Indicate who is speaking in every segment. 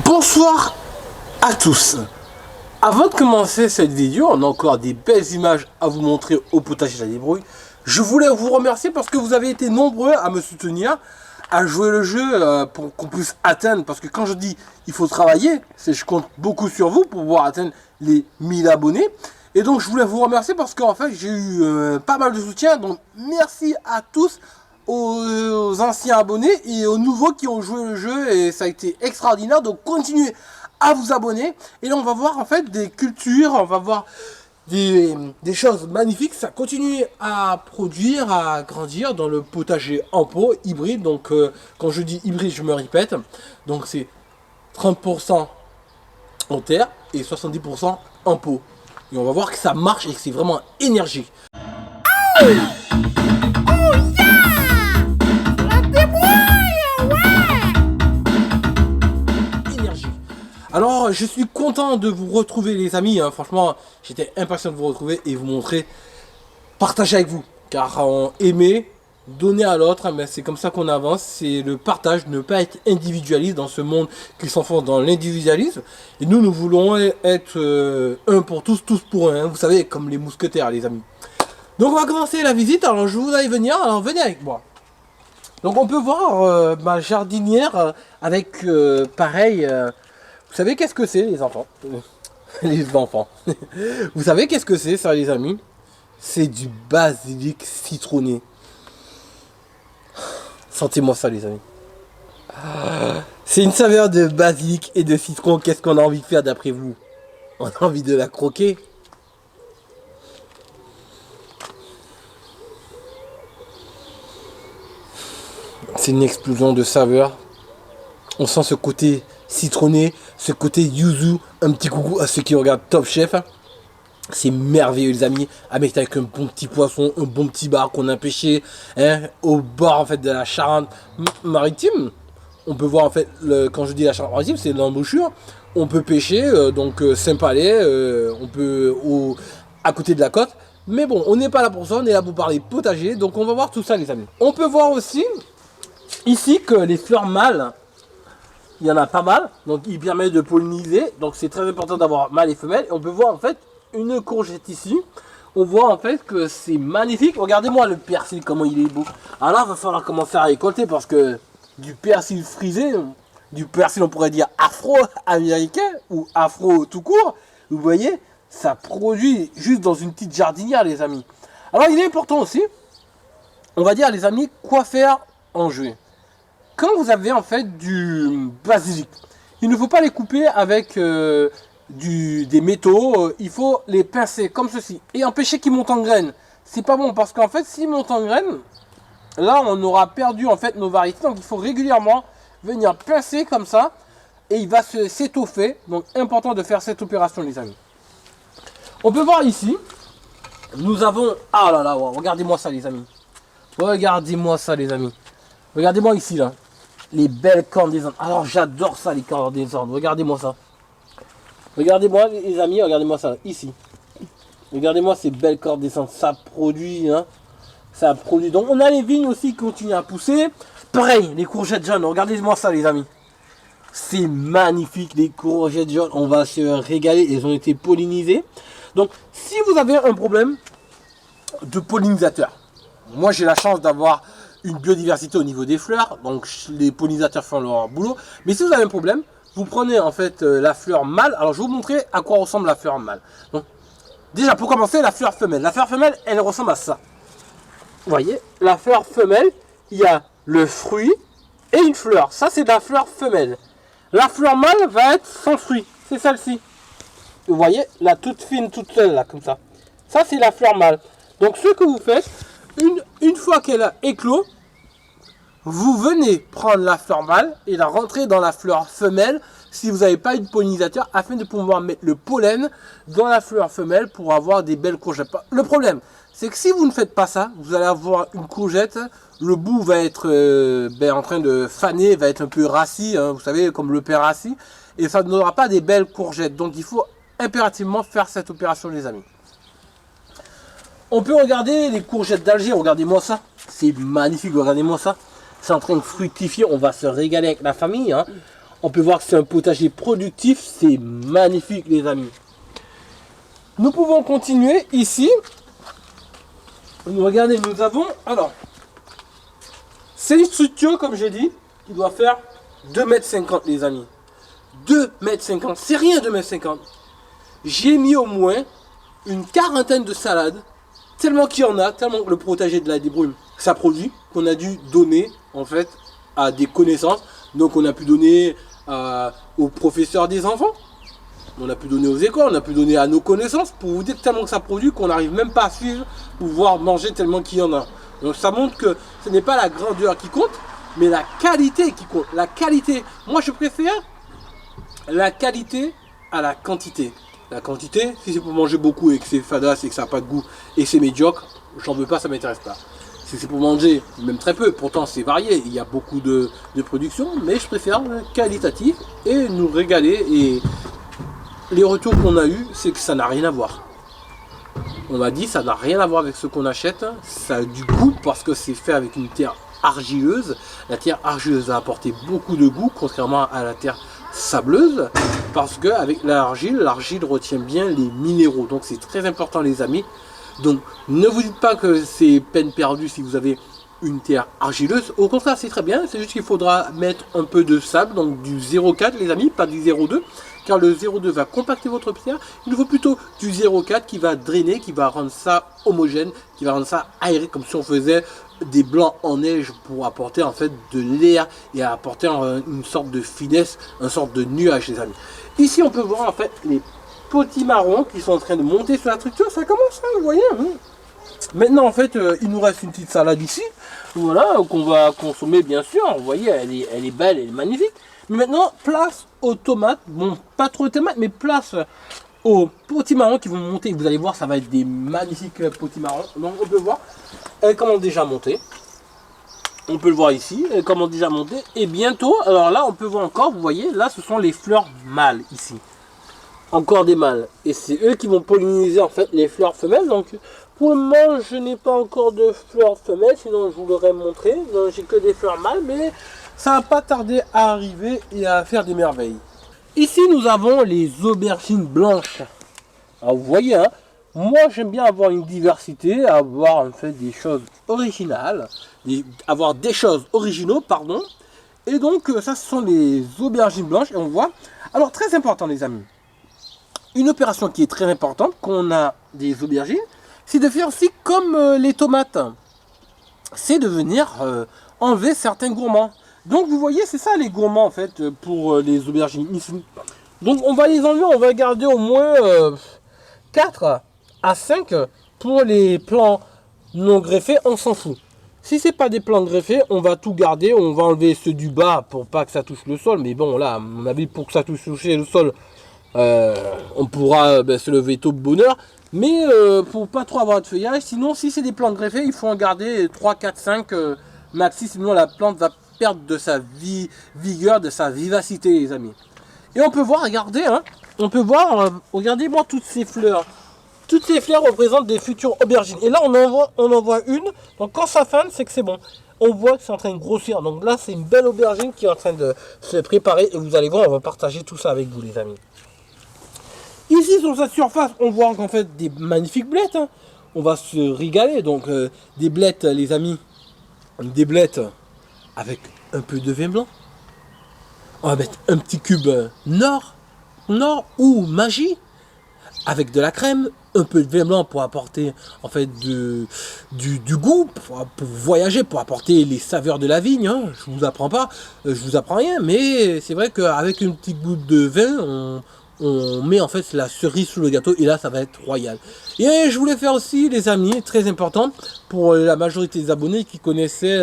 Speaker 1: Bonsoir à tous. Avant de commencer cette vidéo, on a encore des belles images à vous montrer au potager de la débrouille. Je voulais vous remercier parce que vous avez été nombreux à me soutenir, à jouer le jeu pour qu'on puisse atteindre. Parce que quand je dis il faut travailler, c'est je compte beaucoup sur vous pour pouvoir atteindre les 1000 abonnés. Et donc je voulais vous remercier parce qu'en fait j'ai eu pas mal de soutien. Donc merci à tous, aux anciens abonnés et aux nouveaux qui ont joué le jeu, et ça a été extraordinaire. Donc continuez à vous abonner, et là on va voir en fait des cultures, on va voir des choses magnifiques. Ça continue à produire, à grandir dans le potager en pot hybride. Donc quand je dis hybride, je me répète, donc c'est 30% en terre et 70% en pot, et on va voir que ça marche et que c'est vraiment énergique. Alors, je suis content de vous retrouver les amis, hein. Franchement, j'étais impatient de vous retrouver et vous montrer, partager avec vous. Car aimer, donner à l'autre, mais c'est comme ça qu'on avance, c'est le partage, ne pas être individualiste dans ce monde qui s'enfonce dans l'individualisme. Et nous voulons être un pour tous, tous pour un, hein. Vous savez, comme les mousquetaires les amis. Donc on va commencer la visite, alors je vous allez venir, alors venez avec moi. Donc on peut voir ma jardinière avec pareil... Vous savez qu'est-ce que c'est les enfants? Les enfants. Vous savez qu'est-ce que c'est ça les amis? C'est du basilic citronné. Sentez-moi ça les amis. C'est une saveur de basilic et de citron. Qu'est-ce qu'on a envie de faire d'après vous? On a envie de la croquer. C'est une explosion de saveurs. On sent ce côté citronné, ce côté yuzu. Un petit coucou à ceux qui regardent Top Chef. C'est merveilleux les amis, avec un bon petit poisson, un bon petit bar qu'on a pêché, hein, au bord en fait de la Charente-Maritime. On peut voir en fait, quand je dis la Charente-Maritime, c'est l'embouchure. On peut pêcher, donc Saint-Palais, on peut à côté de la côte. Mais bon, on n'est pas là pour ça, on est là pour parler potager. Donc on va voir tout ça les amis. On peut voir aussi ici que les fleurs mâles, il y en a pas mal, donc il permet de polliniser, donc c'est très important d'avoir mâle et femelle. Et on peut voir en fait une courgette ici, on voit en fait que c'est magnifique. Regardez-moi le persil, comment il est beau. Alors là, il va falloir commencer à récolter parce que du persil frisé, du persil on pourrait dire afro-américain ou afro tout court, vous voyez, ça produit juste dans une petite jardinière les amis. Alors il est important aussi, on va dire les amis, quoi faire en juillet. Quand vous avez en fait du basilic, il ne faut pas les couper avec des métaux, il faut les pincer comme ceci et empêcher qu'ils montent en graines. C'est pas bon parce qu'en fait s'ils montent en graines, là on aura perdu en fait nos variétés. Donc il faut régulièrement venir pincer comme ça et il va s'étoffer. Donc important de faire cette opération les amis. On peut voir ici, nous avons, ah là là, regardez-moi ça les amis. Regardez-moi ça les amis. Regardez-moi ici là. Les belles cornes-des-Andes. Alors j'adore ça les cornes-des-Andes. Regardez-moi ça. Regardez-moi les amis, regardez-moi ça ici. Regardez-moi ces belles cornes-des-Andes. Ça produit, hein. Ça produit. Donc on a les vignes aussi qui continuent à pousser. Pareil, les courgettes jaunes. Regardez-moi ça les amis. C'est magnifique les courgettes jaunes. On va se régaler. Elles ont été pollinisées. Donc si vous avez un problème de pollinisateur, moi j'ai la chance d'avoir une biodiversité au niveau des fleurs, donc les pollinisateurs font leur boulot. Mais si vous avez un problème, vous prenez en fait la fleur mâle. Alors je vais vous montrer à quoi ressemble la fleur mâle. Donc déjà pour commencer, la fleur femelle. La fleur femelle, elle ressemble à ça. Vous voyez, la fleur femelle, il y a le fruit et une fleur. Ça c'est la fleur femelle. La fleur mâle va être sans fruit. C'est celle-ci. Vous voyez, la toute fine, toute seule là, comme ça. Ça c'est la fleur mâle. Donc ce que vous faites, une fois qu'elle a éclos, vous venez prendre la fleur mâle et la rentrer dans la fleur femelle si vous n'avez pas eu de pollinisateur, afin de pouvoir mettre le pollen dans la fleur femelle pour avoir des belles courgettes. Le problème, c'est que si vous ne faites pas ça, vous allez avoir une courgette, le bout va être en train de faner, va être un peu rassis, hein, vous savez, comme le pain rassis, et ça ne donnera pas des belles courgettes. Donc il faut impérativement faire cette opération les amis. On peut regarder les courgettes d'Alger, regardez-moi ça, c'est magnifique, regardez-moi ça. C'est en train de fructifier, on va se régaler avec la famille, hein. On peut voir que c'est un potager productif, c'est magnifique les amis. Nous pouvons continuer ici. Regardez, nous avons, alors, c'est une structure comme j'ai dit, qui doit faire 2,50 m les amis. 2,50 m, c'est rien 2,50 m. J'ai mis au moins une quarantaine de salades, tellement qu'il y en a, tellement que le potager de la Débrouille, ça produit, qu'on a dû donner en fait à des connaissances. Donc on a pu donner aux professeurs des enfants, on a pu donner aux écoles, on a pu donner à nos connaissances, pour vous dire tellement que ça produit qu'on n'arrive même pas à suivre, pouvoir manger tellement qu'il y en a. Donc ça montre que ce n'est pas la grandeur qui compte, mais la qualité qui compte. La qualité, moi je préfère la qualité à la quantité. La quantité, si c'est pour manger beaucoup et que c'est fadasse et que ça n'a pas de goût et c'est médiocre, j'en veux pas, ça m'intéresse pas. Si c'est pour manger, même très peu, pourtant c'est varié, il y a beaucoup de production, mais je préfère qualitatif et nous régaler. Et les retours qu'on a eu, c'est que ça n'a rien à voir. On m'a dit ça n'a rien à voir avec ce qu'on achète, ça a du goût parce que c'est fait avec une terre argileuse. La terre argileuse a apporté beaucoup de goût, contrairement à la terre sableuse, parce que avec l'argile retient bien les minéraux, donc c'est très important les amis. Donc ne vous dites pas que c'est peine perdue si vous avez une terre argileuse, au contraire c'est très bien, c'est juste qu'il faudra mettre un peu de sable, donc du 0,4 les amis, pas du 0,2, car le 0,2 va compacter votre pierre. Il nous faut plutôt du 0,4 qui va drainer, qui va rendre ça homogène, qui va rendre ça aéré, comme si on faisait des blancs en neige, pour apporter en fait de l'air et apporter une sorte de finesse, une sorte de nuage les amis. Ici on peut voir en fait les petits marrons qui sont en train de monter sur la structure, ça commence hein, vous voyez hein. Maintenant en fait il nous reste une petite salade ici, voilà, qu'on va consommer bien sûr, vous voyez elle est belle, elle est magnifique. Mais maintenant place aux tomates, bon pas trop de tomates mais place aux petits marrons qui vont monter, vous allez voir ça va être des magnifiques petits marrons. Donc on peut voir, elles commencent déjà à monter. On peut le voir ici, elles commencent déjà à monter. Et bientôt, alors là on peut voir encore, vous voyez, là ce sont les fleurs mâles ici. Encore des mâles. Et c'est eux qui vont polliniser en fait les fleurs femelles. Donc pour le moment je n'ai pas encore de fleurs femelles, sinon je vous l'aurais montré. Donc j'ai que des fleurs mâles, mais ça va pas tarder à arriver et à faire des merveilles. Ici nous avons les aubergines blanches. Alors vous voyez hein, moi j'aime bien avoir une diversité, avoir en fait des choses originales, avoir des choses originaux pardon. Et donc ça ce sont les aubergines blanches et on voit. Alors très important les amis. Une opération qui est très importante quand on a des aubergines, c'est de faire aussi comme les tomates. C'est de venir enlever certains gourmands. Donc vous voyez, c'est ça les gourmands en fait pour les aubergines ici. Donc on va les enlever, on va garder au moins 4 à 5 pour les plants non greffés, on s'en fout. Si c'est pas des plants greffés, on va tout garder, on va enlever ceux du bas pour pas que ça touche le sol. Mais bon là, à mon avis, pour que ça touche le sol, on pourra se lever tôt de bonheur, mais pour pas trop avoir de feuillage. Sinon si c'est des plantes greffées, il faut en garder 3, 4, 5 maxi, sinon la plante va perdre de sa vigueur, de sa vivacité les amis. Et on peut voir, regardez hein, on peut voir, regardez moi toutes ces fleurs. Toutes ces fleurs représentent des futures aubergines. Et là on en voit une, donc quand ça fane c'est que c'est bon. On voit que c'est en train de grossir, donc là c'est une belle aubergine qui est en train de se préparer. Et vous allez voir, on va partager tout ça avec vous les amis. Ici sur cette surface, on voit qu'en fait des magnifiques blettes. Hein. On va se régaler. Donc des blettes, les amis. Des blettes avec un peu de vin blanc. On va mettre un petit cube nord ou magie. Avec de la crème, un peu de vin blanc pour apporter en fait du goût, pour voyager, pour apporter les saveurs de la vigne. Hein. Je vous apprends pas, je vous apprends rien. Mais c'est vrai qu'avec une petite goutte de vin, on met en fait la cerise sous le gâteau et là ça va être royal. Et je voulais faire aussi les amis, très important pour la majorité des abonnés qui connaissaient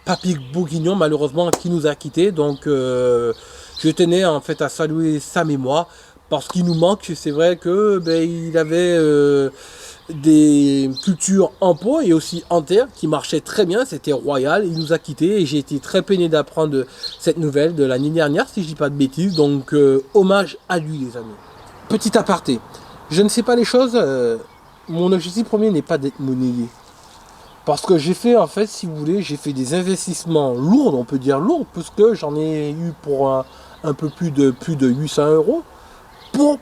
Speaker 1: Papy Bourguignon malheureusement qui nous a quittés. Donc je tenais en fait à saluer sa mémoire parce qu'il nous manque. C'est vrai que il avait des cultures en pot et aussi en terre qui marchaient très bien, c'était royal. Il nous a quittés et j'ai été très peiné d'apprendre cette nouvelle de l'année dernière si je dis pas de bêtises. Donc hommage à lui les amis. Petit aparté, je ne sais pas les choses, mon objectif premier n'est pas d'être monnayé. Parce que j'ai fait en fait, si vous voulez, j'ai fait des investissements lourds, on peut dire lourds, parce que j'en ai eu pour un un peu plus de 800 euros.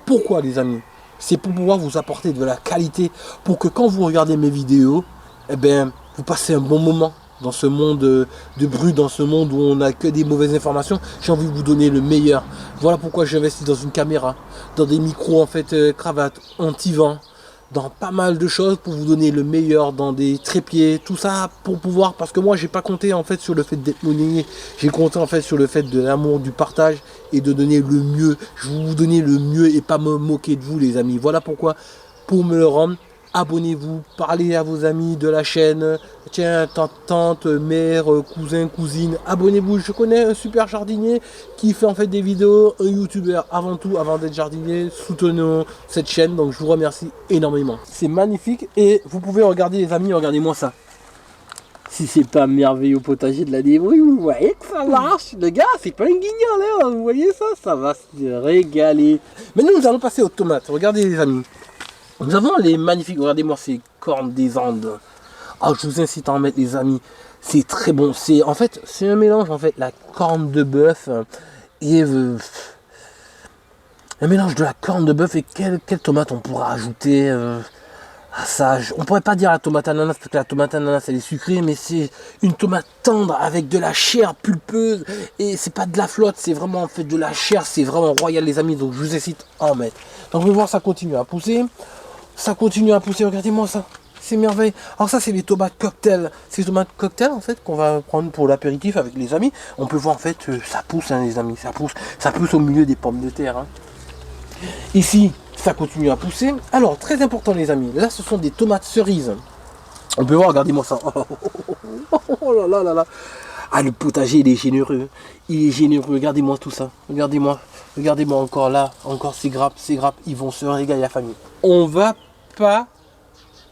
Speaker 1: Pourquoi les amis? C'est pour pouvoir vous apporter de la qualité, pour que quand vous regardez mes vidéos, eh ben, vous passez un bon moment dans ce monde de bruit, dans ce monde où on n'a que des mauvaises informations. J'ai envie de vous donner le meilleur. Voilà pourquoi j'investis dans une caméra, dans des micros en fait cravates, anti-vent, dans pas mal de choses pour vous donner le meilleur, dans des trépieds, tout ça pour pouvoir, parce que moi j'ai pas compté en fait sur le fait d'être monnayé, j'ai compté en fait sur le fait de l'amour, du partage et de donner le mieux. Je vais vous donner le mieux et pas me moquer de vous les amis. Voilà pourquoi, pour me le rendre, abonnez-vous, parlez à vos amis de la chaîne, tiens, tante, mère, cousin, cousine, abonnez-vous. Je connais un super jardinier qui fait en fait des vidéos, un youtubeur avant tout, avant d'être jardinier. Soutenons cette chaîne, donc je vous remercie énormément. C'est magnifique et vous pouvez regarder les amis, regardez-moi ça. Si c'est pas merveilleux potager de la débrouille, vous voyez que ça marche. Le gars, c'est pas un guignol, hein, vous voyez ça, ça va se régaler. Maintenant, nous allons passer aux tomates. Regardez les amis. Nous avons les magnifiques, regardez-moi ces cornes des Andes. Ah, je vous incite à en mettre les amis. C'est très bon. C'est en fait, c'est un mélange en fait, la corne de bœuf et un mélange de la corne de bœuf et quelle tomate on pourra ajouter à ça. On pourrait pas dire la tomate ananas parce que la tomate ananas elle est sucrée, mais c'est une tomate tendre avec de la chair pulpeuse et c'est pas de la flotte, c'est vraiment en fait de la chair, c'est vraiment royal les amis. Donc je vous incite à en mettre. Donc on va voir ça continue à pousser. Ça continue à pousser, regardez-moi ça, c'est merveilleux. Alors ça c'est les tomates cocktail, c'est les tomates cocktail en fait qu'on va prendre pour l'apéritif avec les amis. On peut voir en fait, ça pousse hein, les amis, ça pousse au milieu des pommes de terre. Hein. Ici, ça continue à pousser. Alors très important les amis, là ce sont des tomates cerises. On peut voir, regardez-moi ça. Oh là là là là. Ah le potager il est généreux, regardez-moi tout ça, regardez-moi encore là, encore ces grappes, ils vont se régaler la famille. On va pas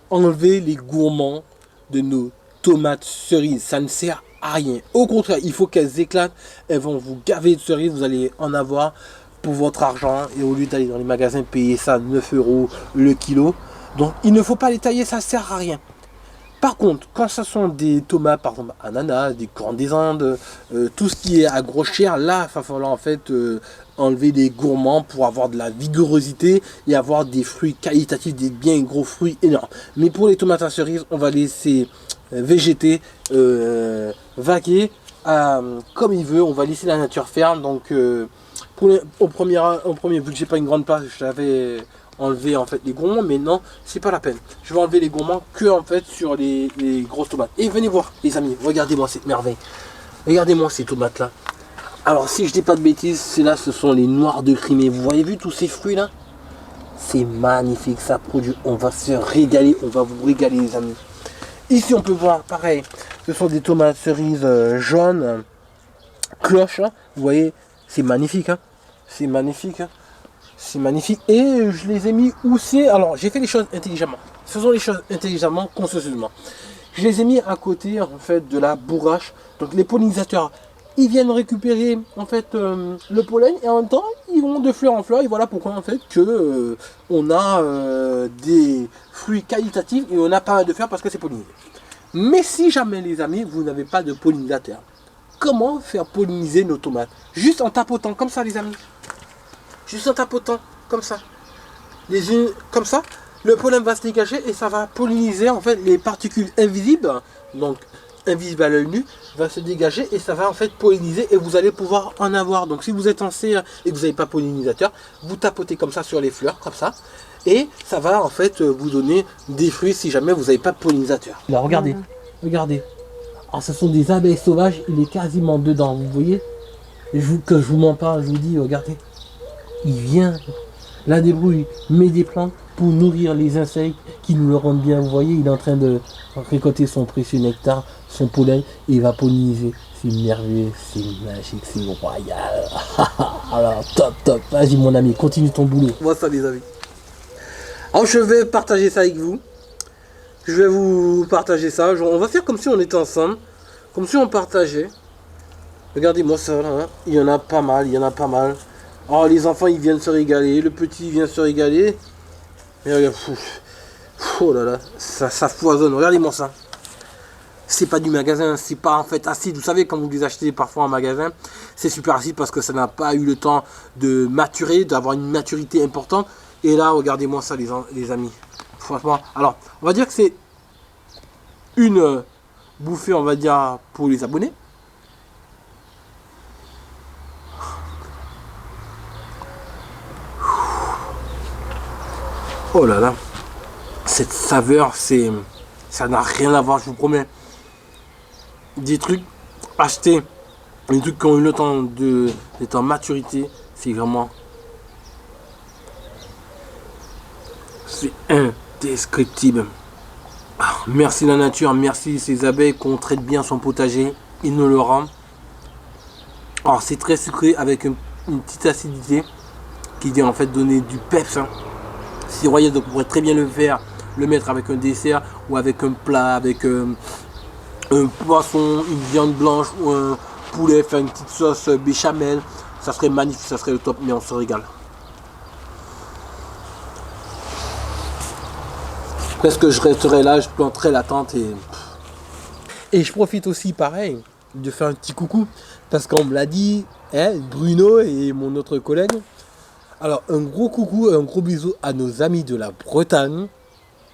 Speaker 1: enlever les gourmands de nos tomates cerises, ça ne sert à rien. Au contraire, il faut qu'elles éclatent, elles vont vous gaver de cerises, vous allez en avoir pour votre argent et au lieu d'aller dans les magasins payer ça 9 euros le kilo. Donc il ne faut pas les tailler, ça ne sert à rien. Par contre, quand ce sont des tomates, par exemple ananas, des cornes des Andes, tout ce qui est à gros chair, là, il va falloir en fait enlever des gourmands pour avoir de la vigorosité et avoir des fruits qualitatifs, des bien gros fruits énormes. Mais pour les tomates à cerise, on va laisser végéter, vaquer comme il veut. On va laisser la nature faire. Donc, au premier, vu que j'ai pas une grande place, je l'avais enlever en fait les gourmands, mais non, c'est pas la peine. Je vais enlever les gourmands que en fait sur les grosses tomates. Et venez voir les amis, regardez-moi cette merveille. Regardez-moi ces tomates là. Alors si je dis pas de bêtises, c'est là, ce sont les noirs de Crimée. Vous voyez vu tous ces fruits là? C'est magnifique, ça produit. On va se régaler, on va vous régaler les amis. Ici on peut voir pareil, ce sont des tomates cerises jaunes, cloches. Hein. Vous voyez, c'est magnifique. Hein. C'est magnifique. Hein. C'est magnifique. Et je les ai mis où c'est. Alors, j'ai fait les choses intelligemment. Faisons les choses intelligemment, consciencieusement. Je les ai mis à côté, en fait, de la bourrache. Donc, les pollinisateurs, ils viennent récupérer, en fait, le pollen. Et en même temps, ils vont de fleur en fleur. Et voilà pourquoi, en fait, que on a des fruits qualitatifs. Et on n'a pas de faire parce que c'est pollinisé. Mais si jamais, les amis, vous n'avez pas de pollinisateur, comment faire polliniser nos tomates? Juste en tapotant, comme ça, les amis. Juste en tapotant, comme ça. Les unes, comme ça, le pollen va se dégager et ça va polliniser en fait les particules invisibles, donc invisibles à l'œil nu, va se dégager et ça va en fait polliniser et vous allez pouvoir en avoir. Donc si vous êtes en serre et que vous n'avez pas pollinisateur, vous tapotez comme ça sur les fleurs, comme ça, et ça va en fait vous donner des fruits si jamais vous n'avez pas de pollinisateur. Là, regardez, regardez. Alors ce sont des abeilles sauvages, il est quasiment dedans, vous voyez. Que je vous mens pas, je vous dis, regardez. Il vient, la débrouille, met des plantes pour nourrir les insectes qui nous le rendent bien. Vous voyez, il est en train de récolter son précieux nectar, son pollen, et il va polliniser. C'est merveilleux, c'est magique, c'est royal. Alors, top. Vas-y, mon ami, continue ton boulot. Voilà ça, les amis. Alors, je vais partager ça avec vous. Je vais vous partager ça. On va faire comme si on était ensemble, comme si on partageait. Regardez-moi ça, là. Hein. Il y en a pas mal, Oh, les enfants, ils viennent se régaler. Le petit vient se régaler. Et regarde, oh là là, ça foisonne. Regardez-moi ça. c'est pas du magasin, c'est pas en fait acide. Vous savez, quand vous les achetez parfois en magasin, c'est super acide parce que ça n'a pas eu le temps de maturer, d'avoir une maturité importante. Et là, regardez-moi ça, les amis. Franchement, alors, on va dire que c'est une bouffée, on va dire, pour les abonnés. Oh là là, cette saveur, ça n'a rien à voir, je vous promets. Des trucs achetés, des trucs qui ont eu le temps d'être en maturité, c'est vraiment, c'est indescriptible. Ah, merci la nature, merci ces abeilles qu'on traite bien son potager, il nous le rend. Alors c'est très sucré avec une petite acidité qui vient en fait donner du peps, hein. Si royal, donc on pourrait très bien le faire, le mettre avec un dessert ou avec un plat, avec un poisson, une viande blanche ou un poulet, faire une petite sauce béchamel. Ça serait magnifique, ça serait le top, mais on se régale. Presque je resterai là, je planterai la tente et je profite aussi pareil de faire un petit coucou parce qu'on me l'a dit, hein, Bruno et mon autre collègue. Alors un gros coucou, un gros bisou à nos amis de la Bretagne.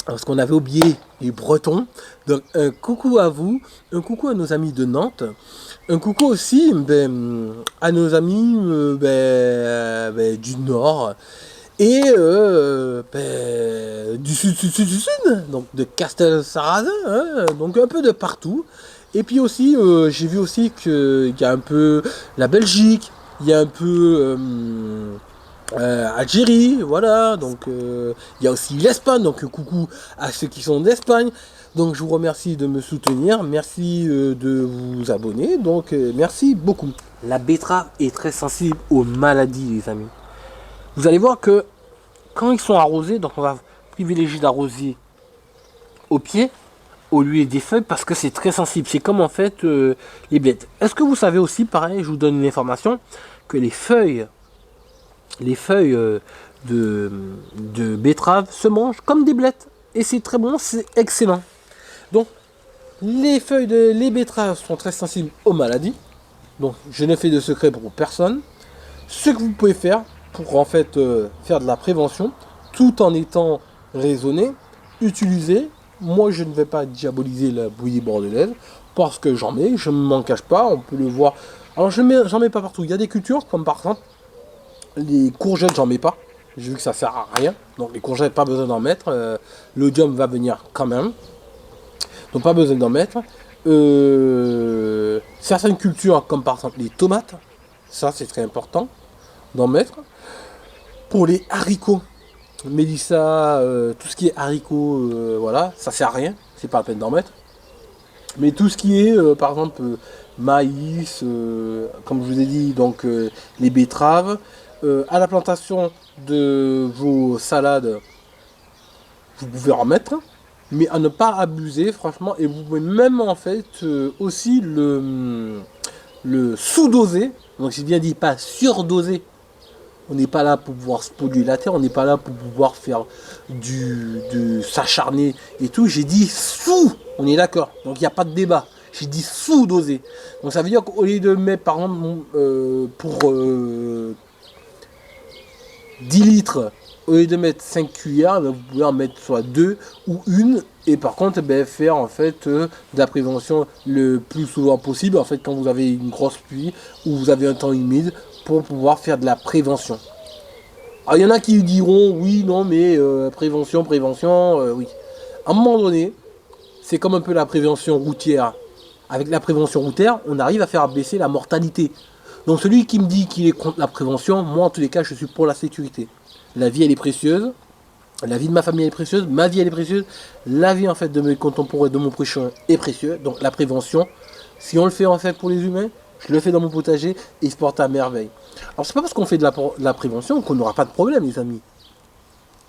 Speaker 1: Parce qu'on avait oublié les Bretons. Donc un coucou à vous, un coucou à nos amis de Nantes, un coucou aussi à nos amis du Nord et du sud, donc de Castel-Sarrazin, hein, donc un peu de partout. Et puis aussi, j'ai vu aussi qu'il y a un peu la Belgique, il y a un peu Algérie, voilà, donc il y a aussi l'Espagne, donc coucou à ceux qui sont d'Espagne. Donc je vous remercie de me soutenir, merci de vous abonner, donc merci beaucoup. La betterave est très sensible aux maladies, les amis. Vous allez voir que quand ils sont arrosés, donc on va privilégier d'arroser au pied au lieu des feuilles parce que c'est très sensible. C'est comme en fait les blettes. Est-ce que vous savez aussi, pareil, je vous donne une information, que les feuilles de betterave se mangent comme des blettes. Et c'est très bon, c'est excellent. Donc, les betteraves sont très sensibles aux maladies. Donc, je ne fais de secret pour personne. Ce que vous pouvez faire pour en fait faire de la prévention, tout en étant raisonné, utiliser. Moi, je ne vais pas diaboliser la bouillie bordelaise parce que j'en mets, je ne m'en cache pas, on peut le voir. Alors, j'en mets pas partout. Il y a des cultures, comme par exemple, les courgettes, j'en mets pas. J'ai vu que ça sert à rien. Donc, les courgettes, pas besoin d'en mettre. L'odium va venir quand même. Donc, pas besoin d'en mettre. Certaines cultures, comme par exemple les tomates, ça, c'est très important d'en mettre. Pour les haricots, mélissa, tout ce qui est haricots, voilà, ça sert à rien, c'est pas la peine d'en mettre. Mais tout ce qui est, par exemple, maïs, comme je vous ai dit, donc les betteraves, à la plantation de vos salades, vous pouvez en mettre, mais à ne pas abuser, franchement, et vous pouvez même en fait aussi le sous-doser, donc j'ai bien dit pas surdoser. On n'est pas là pour pouvoir se polluer la terre, on n'est pas là pour pouvoir faire de s'acharner et tout. J'ai dit sous, on est d'accord. Donc il n'y a pas de débat. J'ai dit sous-doser. Donc ça veut dire qu'au lieu de mettre par exemple pour 10 litres, au lieu de mettre 5 cuillères, vous pouvez en mettre soit 2 ou 1. Et par contre, faire en fait de la prévention le plus souvent possible. En fait, quand vous avez une grosse pluie ou vous avez un temps humide, pour pouvoir faire de la prévention. Alors il y en a qui diront oui, non, mais prévention, oui. À un moment donné, c'est comme un peu la prévention routière. Avec la prévention routière, on arrive à faire baisser la mortalité. Donc celui qui me dit qu'il est contre la prévention, moi en tous les cas, je suis pour la sécurité. La vie, elle est précieuse. La vie de ma famille elle est précieuse, ma vie elle est précieuse, la vie en fait de mes contemporains, de mon prochain est précieuse. Donc la prévention, si on le fait en fait pour les humains, je le fais dans mon potager et il se porte à merveille. Alors c'est pas parce qu'on fait de la prévention qu'on n'aura pas de problème, les amis.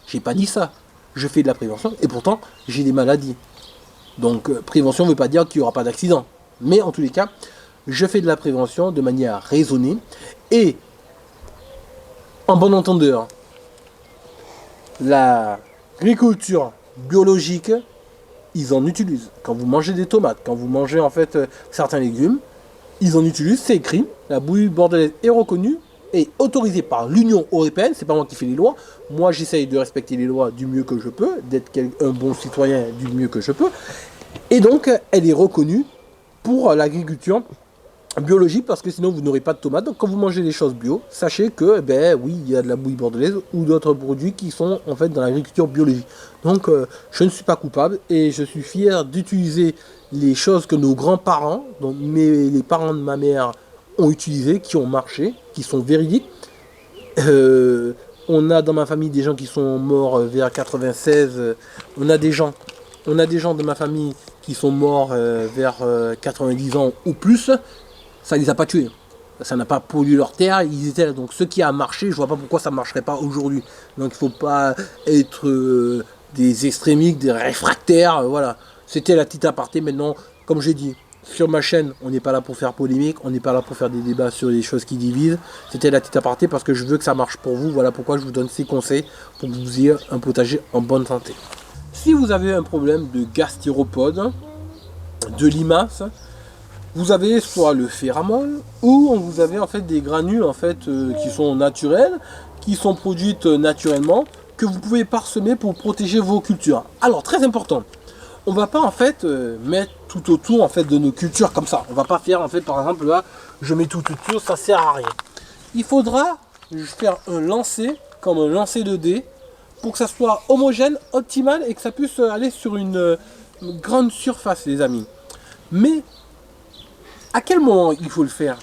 Speaker 1: J'ai pas dit ça. Je fais de la prévention et pourtant j'ai des maladies. Donc prévention ne veut pas dire qu'il n'y aura pas d'accident. Mais en tous les cas, je fais de la prévention de manière raisonnée et en bon entendeur. L'agriculture biologique, ils en utilisent. Quand vous mangez des tomates, quand vous mangez en fait certains légumes, ils en utilisent, c'est écrit. La bouillie bordelaise est reconnue et autorisée par l'Union européenne. C'est pas moi qui fais les lois. Moi, j'essaye de respecter les lois du mieux que je peux, d'être un bon citoyen du mieux que je peux. Et donc, elle est reconnue pour l'agriculture biologique parce que sinon vous n'aurez pas de tomates. Donc quand vous mangez des choses bio, sachez que oui, il y a de la bouillie bordelaise ou d'autres produits qui sont en fait dans l'agriculture biologique. Donc je ne suis pas coupable et je suis fier d'utiliser les choses que nos grands-parents, donc les parents de ma mère ont utilisées, qui ont marché, qui sont véridiques. On a dans ma famille des gens qui sont morts vers 96. On a des gens de ma famille qui sont morts vers 90 ans ou plus. Ça ne les a pas tués. Ça n'a pas pollué leur terre. Ils étaient là. Donc ce qui a marché, je ne vois pas pourquoi ça ne marcherait pas aujourd'hui. Donc il ne faut pas être des extrémistes, des réfractaires. Voilà. C'était la petite aparté. Maintenant, comme j'ai dit, sur ma chaîne, on n'est pas là pour faire polémique. On n'est pas là pour faire des débats sur des choses qui divisent. C'était la petite aparté parce que je veux que ça marche pour vous. Voilà pourquoi je vous donne ces conseils pour que vous ayez un potager en bonne santé. Si vous avez un problème de gastéropode, de limaces, vous avez soit le ferramol ou vous avez en fait des granules en fait qui sont naturelles, qui sont produites naturellement, que vous pouvez parsemer pour protéger vos cultures. Alors très important, on va pas en fait mettre tout autour en fait de nos cultures comme ça. On va pas faire en fait par exemple là, je mets tout autour, ça sert à rien. Il faudra faire un lancer comme un lancer de dés pour que ça soit homogène, optimal et que ça puisse aller sur une grande surface les amis. Mais à quel moment il faut le faire?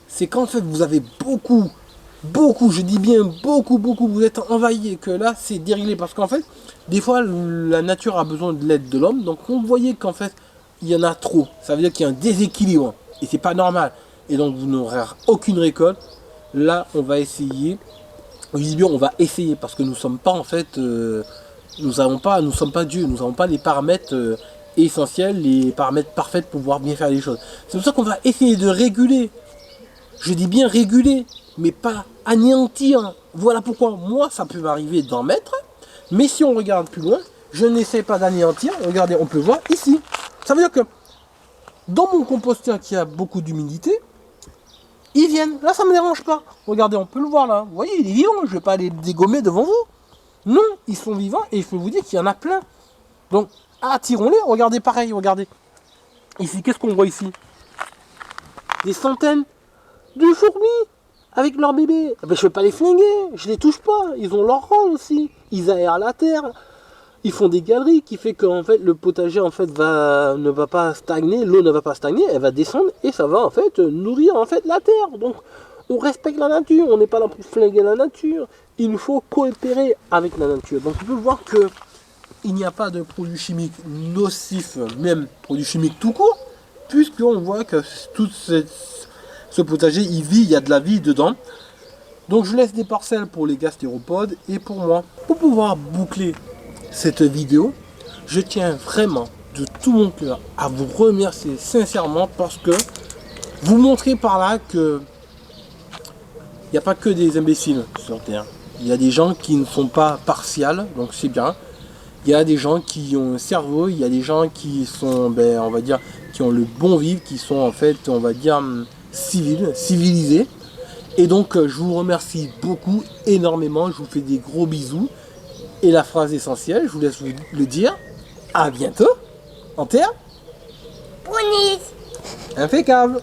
Speaker 1: C'est quand en fait vous avez beaucoup, je dis bien beaucoup, vous êtes envahi et que là c'est déréglé parce qu'en fait, des fois la nature a besoin de l'aide de l'homme, donc vous voyez qu'en fait il y en a trop, ça veut dire qu'il y a un déséquilibre et c'est pas normal et donc vous n'aurez aucune récolte. Là on va essayer, on va essayer parce que nous sommes pas en fait, nous sommes pas Dieu, nous n'avons pas les paramètres essentiels, les paramètres parfaits pour pouvoir bien faire les choses. C'est pour ça qu'on va essayer de réguler. Je dis bien réguler, mais pas anéantir. Voilà pourquoi moi ça peut m'arriver d'en mettre, mais si on regarde plus loin, je n'essaie pas d'anéantir. Regardez, on peut voir ici. Ça veut dire que dans mon composteur qui a beaucoup d'humidité, ils viennent. Là ça ne me dérange pas. Regardez, on peut le voir là. Vous voyez, il est vivant, je ne vais pas les dégommer devant vous. Non, ils sont vivants et je peux vous dire qu'il y en a plein. Donc attirons-les, regardez pareil, regardez. Ici, qu'est-ce qu'on voit ici? Des centaines de fourmis avec leurs bébés. Ben, je ne vais pas les flinguer, je les touche pas. Ils ont leur rôle aussi. Ils aèrent la terre. Ils font des galeries qui fait que en fait, le potager en fait, ne va pas stagner, l'eau ne va pas stagner, elle va descendre et ça va en fait nourrir en fait la terre. Donc on respecte la nature, on n'est pas là pour flinguer la nature. Il nous faut coopérer avec la nature. Donc on peut voir que il n'y a pas de produits chimiques nocifs, même produits chimiques tout court, puisqu'on voit que tout ce potager, il vit, il y a de la vie dedans. Donc je laisse des parcelles pour les gastéropodes et pour moi. Pour pouvoir boucler cette vidéo, je tiens vraiment de tout mon cœur à vous remercier sincèrement parce que vous montrez par là que il n'y a pas que des imbéciles sur Terre. Il y a des gens qui ne sont pas partials, donc c'est bien. Il y a des gens qui ont un cerveau, il y a des gens qui sont, on va dire, qui ont le bon vivre, qui sont en fait, on va dire, civilisés. Et donc, je vous remercie beaucoup, énormément. Je vous fais des gros bisous. Et la phrase essentielle, je vous laisse vous le dire. À bientôt, en terre.
Speaker 2: Brownies.
Speaker 1: Impeccable.